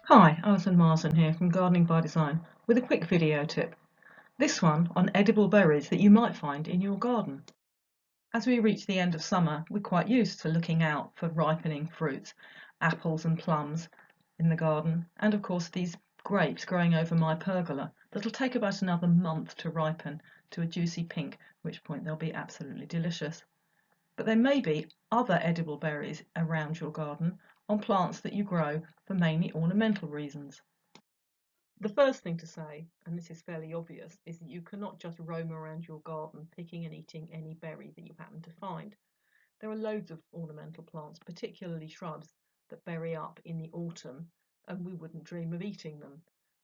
Hi, Alison here from Gardening by Design with a quick video tip. This one on edible berries that you might find in your garden. As we reach the end of summer, we're quite used to looking out for ripening fruits, apples and plums in the garden, and of course these grapes growing over my pergola that'll take about another month to ripen to a juicy pink, at which point they'll be absolutely delicious. But there may be other edible berries around your garden on plants that you grow for mainly ornamental reasons. The first thing to say, and this is fairly obvious, is that you cannot just roam around your garden picking and eating any berry that you happen to find. There are loads of ornamental plants, particularly shrubs, that berry up in the autumn, and we wouldn't dream of eating them.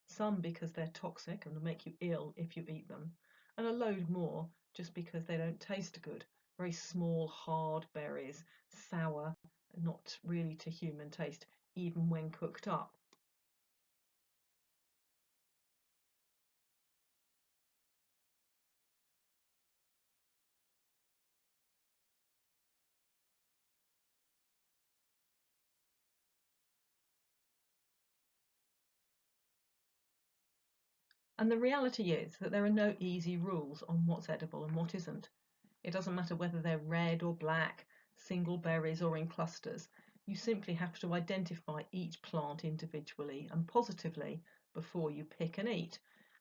Some because they're toxic and will make you ill if you eat them, and a load more just because they don't taste good. Very small, hard berries, sour, not really to human taste, even when cooked up. And the reality is that there are no easy rules on what's edible and what isn't. It doesn't matter whether they're red or black, single berries or in clusters. You simply have to identify each plant individually and positively before you pick and eat.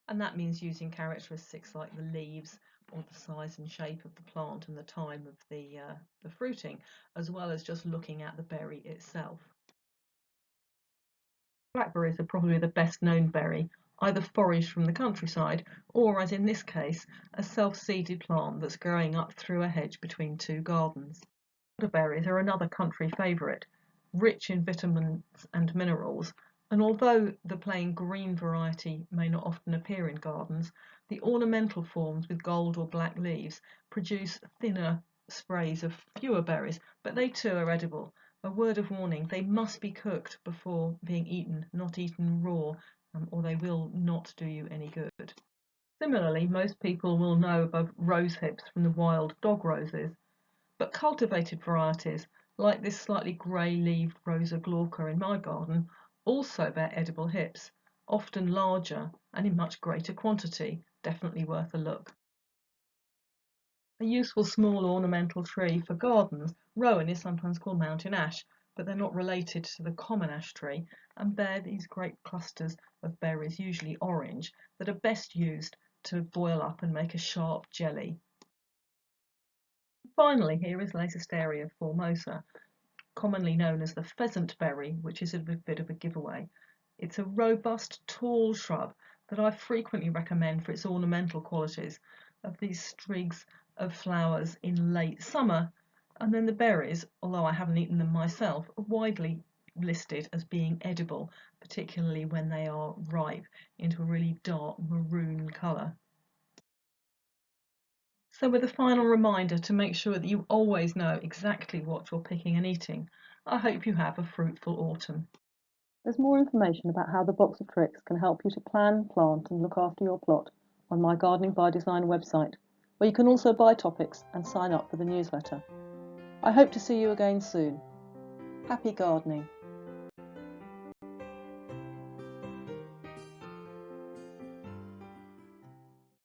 And that means using characteristics like the leaves or the size and shape of the plant and the time of the fruiting, as well as just looking at the berry itself. Blackberries are probably the best known berry, either foraged from the countryside or, as in this case, a self-seeded plant that's growing up through a hedge between two gardens. Elderberries are another country favourite, rich in vitamins and minerals, and although the plain green variety may not often appear in gardens, the ornamental forms with gold or black leaves produce thinner sprays of fewer berries, but they too are edible. A word of warning, they must be cooked before being eaten, not eaten raw, or they will not do you any good. Similarly, most people will know of rose hips from the wild dog roses, but cultivated varieties, like this slightly grey-leaved Rosa glauca in my garden, also bear edible hips, often larger and in much greater quantity, definitely worth a look. A useful small ornamental tree for gardens, rowan is sometimes called mountain ash, but they're not related to the common ash tree and bear these great clusters of berries, usually orange, that are best used to boil up and make a sharp jelly. Finally, here is Lasisteria formosa, commonly known as the pheasant berry, which is a bit of a giveaway. It's a robust, tall shrub that I frequently recommend for its ornamental qualities of these strigs of flowers in late summer, and then the berries, although I haven't eaten them myself, are widely listed as being edible, particularly when they are ripe into a really dark maroon colour. So with a final reminder to make sure that you always know exactly what you're picking and eating, I hope you have a fruitful autumn. There's more information about how the box of tricks can help you to plan, plant and look after your plot on my Gardening by Design website, where you can also buy topics and sign up for the newsletter. I hope to see you again soon. Happy gardening!